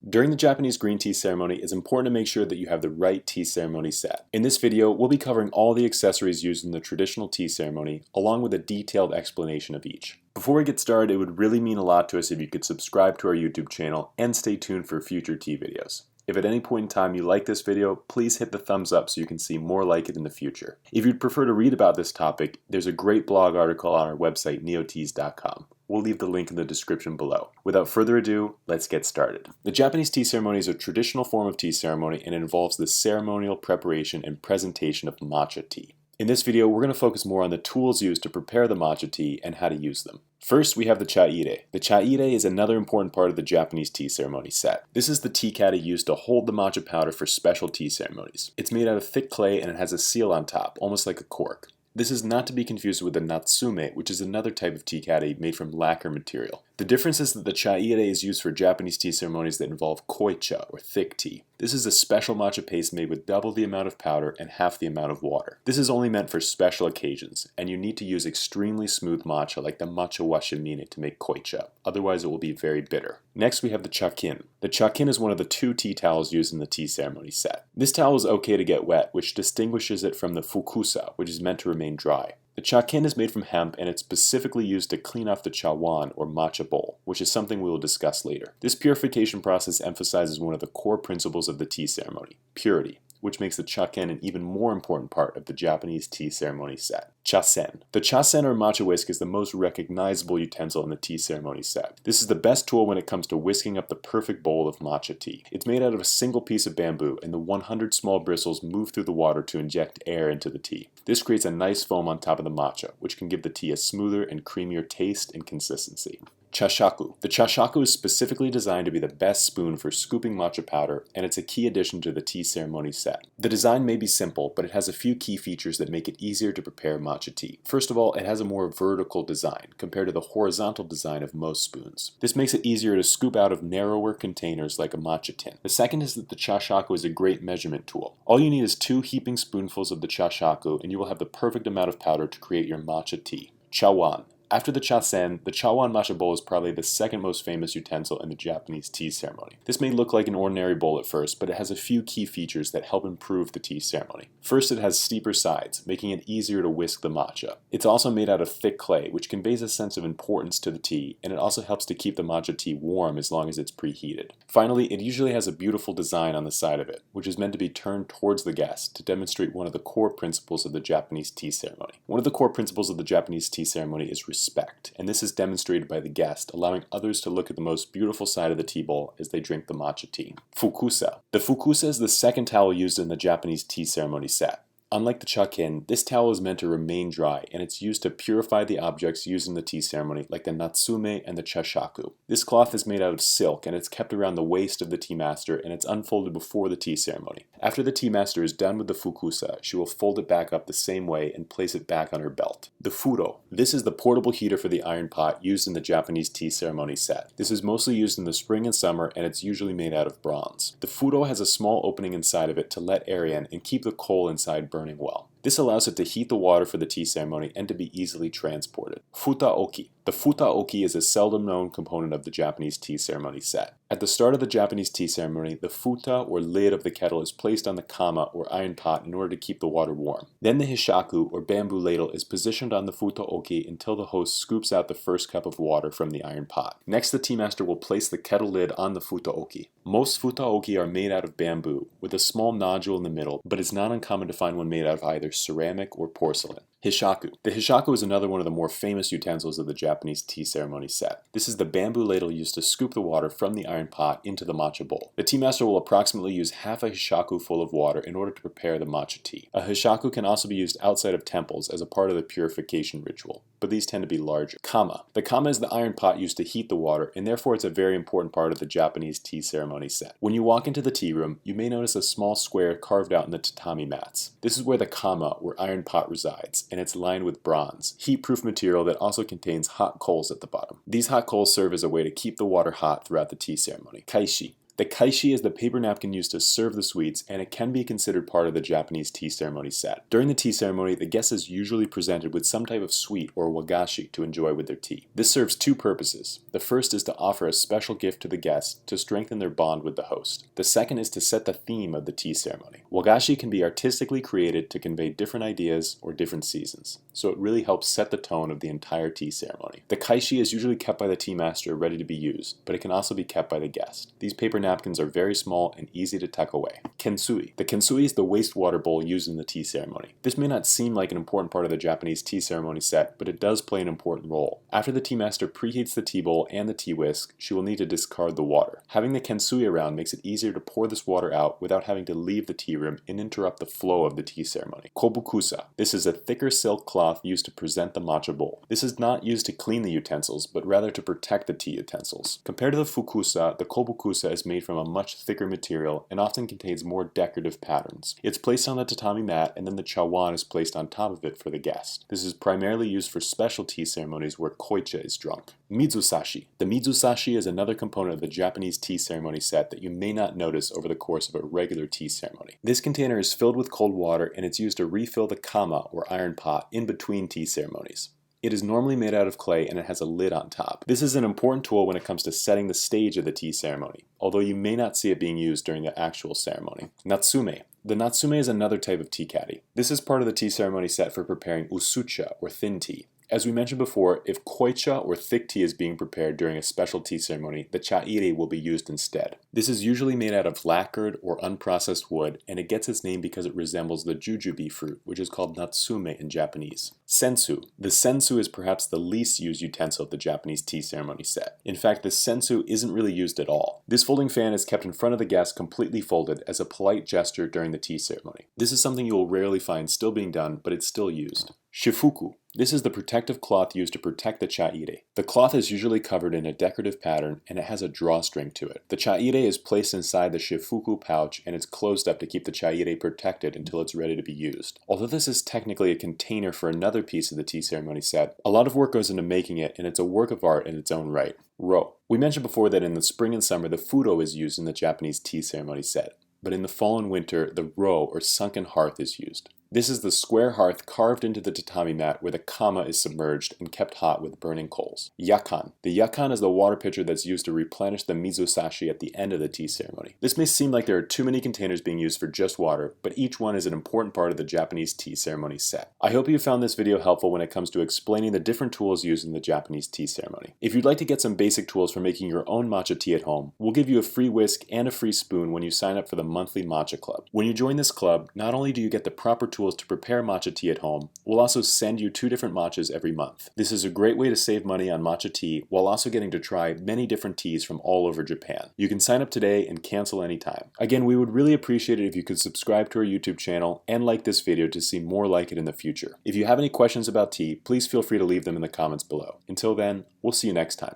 During the Japanese green tea ceremony, it's important to make sure that you have the right tea ceremony set. In this video, we'll be covering all the accessories used in the traditional tea ceremony, along with a detailed explanation of each. Before we get started, it would really mean a lot to us if you could subscribe to our YouTube channel and stay tuned for future tea videos. If at any point in time you like this video, please hit the thumbs up so you can see more like it in the future. If you'd prefer to read about this topic, there's a great blog article on our website, neoteas.com. We'll leave the link in the description below. Without further ado, let's get started. The Japanese tea ceremony is a traditional form of tea ceremony and it involves the ceremonial preparation and presentation of matcha tea. In this video, we're going to focus more on the tools used to prepare the matcha tea and how to use them. First, we have the chaire. The chaire is another important part of the Japanese tea ceremony set. This is the tea caddy used to hold the matcha powder for special tea ceremonies. It's made out of thick clay and it has a seal on top, almost like a cork. This is not to be confused with the Natsume, which is another type of tea caddy made from lacquer material. The difference is that the chaire is used for Japanese tea ceremonies that involve koicha, or thick tea. This is a special matcha paste made with double the amount of powder and half the amount of water. This is only meant for special occasions, and you need to use extremely smooth matcha like the Matcha Whisk to make koicha, otherwise it will be very bitter. Next we have the Chakin. The Chakin is one of the two tea towels used in the tea ceremony set. This towel is okay to get wet, which distinguishes it from the Fukusa, which is meant to remain dry. The Chakin is made from hemp and it's specifically used to clean off the Chawan or matcha bowl, which is something we will discuss later. This purification process emphasizes one of the core principles of the tea ceremony, purity, which makes the Chakin an even more important part of the Japanese tea ceremony set. Chasen. The chasen or Matcha Whisk is the most recognizable utensil in the tea ceremony set. This is the best tool when it comes to whisking up the perfect bowl of matcha tea. It's made out of a single piece of bamboo and the 100 small bristles move through the water to inject air into the tea. This creates a nice foam on top of the matcha, which can give the tea a smoother and creamier taste and consistency. Chashaku. The Chashaku is specifically designed to be the best spoon for scooping matcha powder, and it's a key addition to the tea ceremony set. The design may be simple, but it has a few key features that make it easier to prepare matcha tea. First of all, it has a more vertical design compared to the horizontal design of most spoons. This makes it easier to scoop out of narrower containers like a matcha tin. The second is that the Chashaku is a great measurement tool. All you need is 2 heaping spoonfuls of the Chashaku, and you will have the perfect amount of powder to create your matcha tea. Chawan. After the chasen, the Chawan matcha bowl is probably the second most famous utensil in the Japanese tea ceremony. This may look like an ordinary bowl at first, but it has a few key features that help improve the tea ceremony. First, it has steeper sides, making it easier to whisk the matcha. It's also made out of thick clay, which conveys a sense of importance to the tea, and it also helps to keep the matcha tea warm as long as it's preheated. Finally, it usually has a beautiful design on the side of it, which is meant to be turned towards the guest to demonstrate one of the core principles of the Japanese tea ceremony. One of the core principles of the Japanese tea ceremony is respect, and this is demonstrated by the guest, allowing others to look at the most beautiful side of the tea bowl as they drink the matcha tea. Fukusa. The Fukusa is the second towel used in the Japanese tea ceremony set. Unlike the Chakin, this towel is meant to remain dry, and it's used to purify the objects used in the tea ceremony like the Natsume and the Chashaku. This cloth is made out of silk, and it's kept around the waist of the tea master, and it's unfolded before the tea ceremony. After the tea master is done with the Fukusa, she will fold it back up the same way and place it back on her belt. The Furo. This is the portable heater for the iron pot used in the Japanese tea ceremony set. This is mostly used in the spring and summer, and it's usually made out of bronze. The Furo has a small opening inside of it to let air in and keep the coal inside burning well. This allows it to heat the water for the tea ceremony and to be easily transported. Futaoki. The Futaoki is a seldom known component of the Japanese tea ceremony set. At the start of the Japanese tea ceremony, the futa or lid of the kettle is placed on the kama or iron pot in order to keep the water warm. Then the Hishaku or bamboo ladle is positioned on the Futaoki until the host scoops out the first cup of water from the iron pot. Next, the tea master will place the kettle lid on the Futaoki. Most Futaoki are made out of bamboo, with a small nodule in the middle, but it's not uncommon to find one made out of either ceramic or porcelain. Hishaku. The Hishaku is another one of the more famous utensils of the Japanese tea ceremony set. This is the bamboo ladle used to scoop the water from the iron pot into the matcha bowl. The tea master will approximately use half a Hishaku full of water in order to prepare the matcha tea. A Hishaku can also be used outside of temples as a part of the purification ritual, but these tend to be larger. Kama. The kama is the iron pot used to heat the water, and therefore it's a very important part of the Japanese tea ceremony set. When you walk into the tea room, you may notice a small square carved out in the tatami mats. This is where the kama or iron pot resides, and it's lined with bronze, heat-proof material that also contains hot coals at the bottom. These hot coals serve as a way to keep the water hot throughout the tea ceremony. Kaishi. The Kaishi is the paper napkin used to serve the sweets, and it can be considered part of the Japanese tea ceremony set. During the tea ceremony, the guest is usually presented with some type of sweet or wagashi to enjoy with their tea. This serves two purposes. The first is to offer a special gift to the guest to strengthen their bond with the host. The second is to set the theme of the tea ceremony. Wagashi can be artistically created to convey different ideas or different seasons, so it really helps set the tone of the entire tea ceremony. The Kaishi is usually kept by the tea master ready to be used, but it can also be kept by the guest. These paper napkins are very small and easy to tuck away. Kensui. The Kensui is the wastewater bowl used in the tea ceremony. This may not seem like an important part of the Japanese tea ceremony set, but it does play an important role. After the tea master preheats the tea bowl and the tea whisk, she will need to discard the water. Having the Kensui around makes it easier to pour this water out without having to leave the tea room and interrupt the flow of the tea ceremony. Kobukusa. This is a thicker silk cloth used to present the matcha bowl. This is not used to clean the utensils, but rather to protect the tea utensils. Compared to the Fukusa, the Kobukusa is made from a much thicker material and often contains more decorative patterns. It's placed on the tatami mat, and then the Chawan is placed on top of it for the guest. This is primarily used for special tea ceremonies where koicha is drunk. Mizusashi. The Mizusashi is another component of the Japanese tea ceremony set that you may not notice over the course of a regular tea ceremony. This container is filled with cold water, and it's used to refill the kama or iron pot in between tea ceremonies. It is normally made out of clay and it has a lid on top. This is an important tool when it comes to setting the stage of the tea ceremony, although you may not see it being used during the actual ceremony. Natsume. The Natsume is another type of tea caddy. This is part of the tea ceremony set for preparing usucha or thin tea. As we mentioned before, if koicha or thick tea is being prepared during a special tea ceremony, the chaire will be used instead. This is usually made out of lacquered or unprocessed wood, and it gets its name because it resembles the jujube fruit, which is called natsume in Japanese. Sensu. The sensu is perhaps the least used utensil of the Japanese tea ceremony set. In fact, the sensu isn't really used at all. This folding fan is kept in front of the guest completely folded as a polite gesture during the tea ceremony. This is something you will rarely find still being done, but it's still used. Shifuku. This is the protective cloth used to protect the chaire. The cloth is usually covered in a decorative pattern and it has a drawstring to it. The chaire is placed inside the shifuku pouch and it's closed up to keep the chaire protected until it's ready to be used. Although this is technically a container for another piece of the tea ceremony set, a lot of work goes into making it and it's a work of art in its own right. Ro. We mentioned before that in the spring and summer the furo is used in the Japanese tea ceremony set, but in the fall and winter the ro or sunken hearth is used. This is the square hearth carved into the tatami mat where the kama is submerged and kept hot with burning coals. Yakan. The yakan is the water pitcher that's used to replenish the mizusashi at the end of the tea ceremony. This may seem like there are too many containers being used for just water, but each one is an important part of the Japanese tea ceremony set. I hope you found this video helpful when it comes to explaining the different tools used in the Japanese tea ceremony. If you'd like to get some basic tools for making your own matcha tea at home, we'll give you a free whisk and a free spoon when you sign up for the monthly matcha club. When you join this club, not only do you get the proper tools to prepare matcha tea at home, we'll also send you 2 different matchas every month. This is a great way to save money on matcha tea while also getting to try many different teas from all over Japan. You can sign up today and cancel anytime. Again, we would really appreciate it if you could subscribe to our YouTube channel and like this video to see more like it in the future. If you have any questions about tea, please feel free to leave them in the comments below. Until then, we'll see you next time.